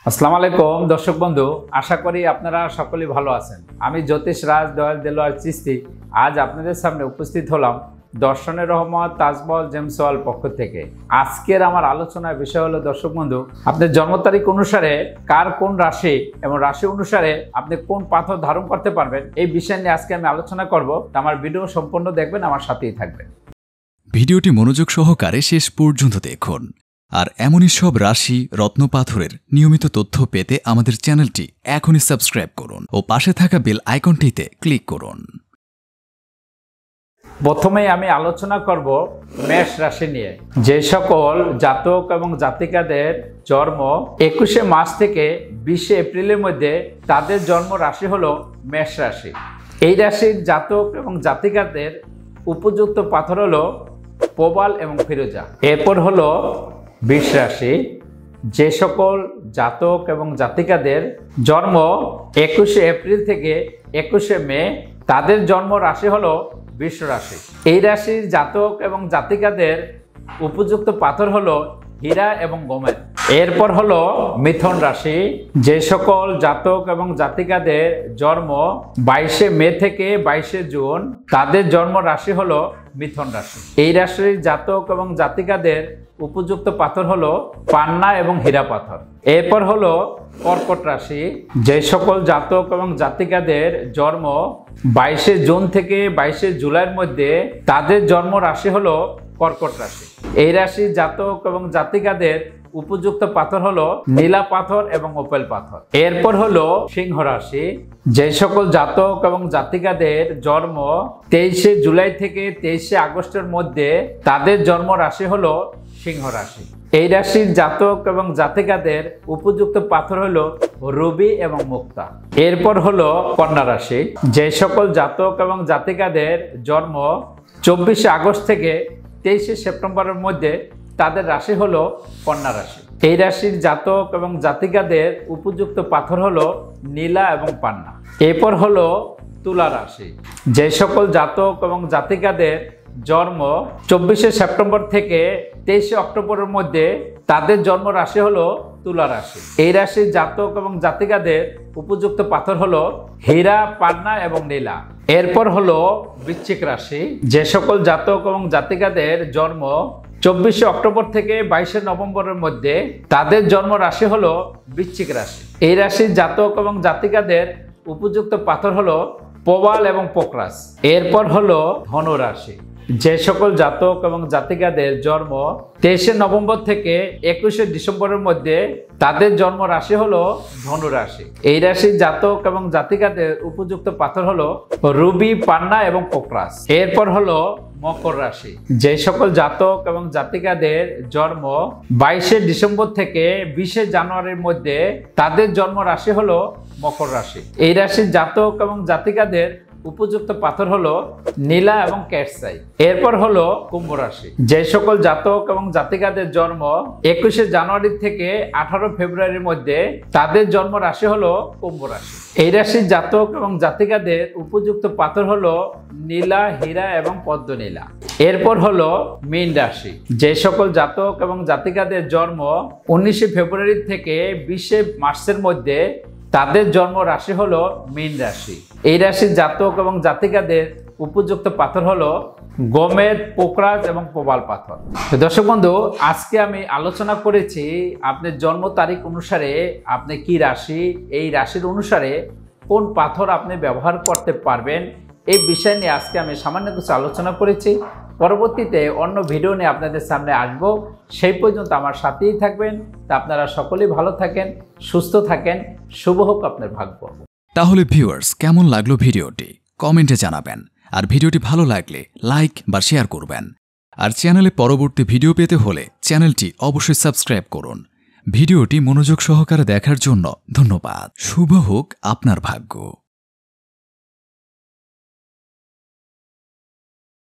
আসসালামু আলাইকুম দর্শক বন্ধু, আশা করি আপনারা সকলেই ভালো আছেন। আমি জ্যোতিষ রাজ দয়াল দেলোয়ার চিস্তি আজ আপনাদের সামনে উপস্থিত হলাম দর্শনের রহমত তাজমহল জেমস ওয়াল পক্ষ থেকে। আজকের আমার আলোচনার বিষয় হলো দর্শক বন্ধু, আপনার জন্ম তারিখ অনুসারে কার কোন রাশি এবং রাশি অনুসারে আপনি কোন পাথর ধারণ করতে পারবেন, এই বিষয় নিয়ে আজকে আমি আলোচনা করব। আমার ভিডিও সম্পূর্ণ দেখবেন, আমার সাথেই থাকবেন। ভিডিওটি মনোযোগ সহকারে শেষ পর্যন্ত দেখুন। আর এমনই সব রাশি রত্ন পাথরের নিয়মিত তথ্য পেতে আমাদের চ্যানেলটি এখনই সাবস্ক্রাইব করুন ও পাশে থাকা বেল আইকনটিতে ক্লিক করুন। প্রথমেই আমি আলোচনা করব মেষ রাশি নিয়ে। যে সকল জাতক এবং জাতিকাদের জন্ম 21শে মার্চ থেকে 20শে এপ্রিলের মধ্যে, তাদের জন্ম রাশি হলো মেষ রাশি। এই রাশির জাতক এবং জাতিকাদের উপযুক্ত পাথর হলো প্রবাল এবং ফিরোজা। এরপর হলো বৃষ রাশি। যে সকল জাতক এবং জাতিকাদের জন্ম 21শে এপ্রিল থেকে 21শে মে, তাদের জন্ম রাশি হলো বৃষ রাশি। এই রাশির জাতক এবং জাতিকাদের উপযুক্ত পাথর হলো হীরা এবং গোমেদ। এরপর হলো মিথুন রাশি। যে সকল জাতক এবং জাতিকাদের জন্ম 22শে মে থেকে 22শে জুন, তাদের জন্ম রাশি হলো মিথুন রাশি। এই রাশির জাতক এবং জাতিকাদের উপযুক্ত পাথর হলো পান্না এবং হীরা পাথর। এরপর হলো কর্কট রাশি। যে সকল জাতক এবং জাতিকাদের জন্ম 22শে জুন থেকে 22শে জুলাইয়ের মধ্যে, তাদের জন্ম রাশি হলো কর্কট রাশি। এই রাশির জাতক এবং জাতিকাদের উপযুক্ত পাথর হলো নীলা পাথর এবং ওপেল পাথর। এরপর হলো সিংহ রাশি। যে সকল জাতক এবং জাতিকাদের জন্ম 23শে জুলাই থেকে 23শে আগস্টের মধ্যে, তাদের জন্ম রাশি হলো সিংহ রাশি। এই রাশির জাতক এবং জাতিকাদের উপযুক্ত পাথর হলো রুবি এবং মুক্তা। এরপর হলো কন্যা রাশি। যে সকল জাতক এবং জাতিকাদের জন্ম 24শে আগস্ট থেকে 23শে সেপ্টেম্বরের মধ্যে, তাদের রাশি হলো কন্যা রাশি। এই রাশির জাতক এবং জাতিকাদের উপযুক্ত পাথর হলো নীলা এবং পান্না। এরপর হলো তুলা রাশি। যে সকল জাতক এবং জাতিকাদের জন্ম 24শে সেপ্টেম্বর থেকে 23শে অক্টোবরের মধ্যে, তাদের জন্ম রাশি হলো তুলা রাশি। এই রাশির জাতক এবং জাতিকাদের উপযুক্ত পাথর হলো হীরা, পান্না এবং নীলা। এরপর হলো বৃশ্চিক রাশি। যে সকল জাতক এবং জাতিকাদের জন্ম 24শে অক্টোবর থেকে 22শে নভেম্বরের মধ্যে, তাদের জন্ম রাশি হলো বৃশ্চিক রাশি। এই রাশির জাতক এবং জাতিকাদের উপযুক্ত পাথর হলো প্রবাল এবং পোকরাস। এরপর হলো ধনু রাশি। যে সকল জাতক এবং জাতিকাদের জন্ম 23শে নভেম্বর থেকে 21শে ডিসেম্বরের মধ্যে, তাদের জন্ম রাশি হলো ধনু রাশি। এই রাশির জাতক এবং জাতিকাদের উপযুক্ত পাথর হলো রুবি, পান্না এবং পোকরাস। এরপর হলো মকর রাশি। যে সকল জাতক এবং জাতিকাদের জন্ম 22শে ডিসেম্বর থেকে 20শে জানুয়ারির মধ্যে, তাদের জন্ম রাশি হলো মকর রাশি। এই রাশির জাতক এবং জাতিকাদের উপযুক্ত পাথর হলো নীলা এবং ক্যাটসাই। এরপর হলো কুম্ভ রাশি। যে সকল জাতক এবং জাতিকাদের জন্ম 21শে জানুয়ারি থেকে 18 ফেব্রুয়ারির মধ্যে, তাদের জন্ম রাশি হলো কুম্ভ রাশি। এই রাশির জাতক এবং জাতিকাদের উপযুক্ত পাথর হলো নীলা, হীরা এবং পদ্ম নীলা। এরপর হলো মীন রাশি। যে সকল জাতক এবং জাতিকাদের জন্ম 19শে ফেব্রুয়ারি থেকে 20শে মার্চের মধ্যে, তাদের জন্ম রাশি হলো মীন রাশি। এই রাশির জাতক এবং জাতিকাদের উপযুক্ত পাথর হলো গোমেদ, পোকরাজ এবং প্রবাল পাথর। দর্শক বন্ধু, আজকে আমি আলোচনা করেছি আপনার জন্ম তারিখ অনুসারে আপনি কি রাশি, এই রাশির অনুসারে কোন পাথর আপনি ব্যবহার করতে পারবেন, এই বিষয় নিয়ে আজকে আমি সামান্য কিছু আলোচনা করেছি। পরবর্তীতে অন্য ভিডিও নিয়ে আপনাদের সামনে আসবো। সেই পর্যন্ত আমার সাথেই থাকবেন। তা আপনারা সকলেই ভালো থাকেন, সুস্থ থাকেন। শুভ হোক আপনার ভাগ্য। তাহলে ভিউয়ার্স, কেমন লাগলো ভিডিওটি কমেন্টে জানাবেন। আর ভিডিওটি ভালো লাগলে লাইক বা শেয়ার করবেন। আর চ্যানেলে পরবর্তী ভিডিও পেতে হলে চ্যানেলটি অবশ্যই সাবস্ক্রাইব করুন। ভিডিওটি মনোযোগ সহকারে দেখার জন্য ধন্যবাদ। শুভ হোক আপনার ভাগ্য।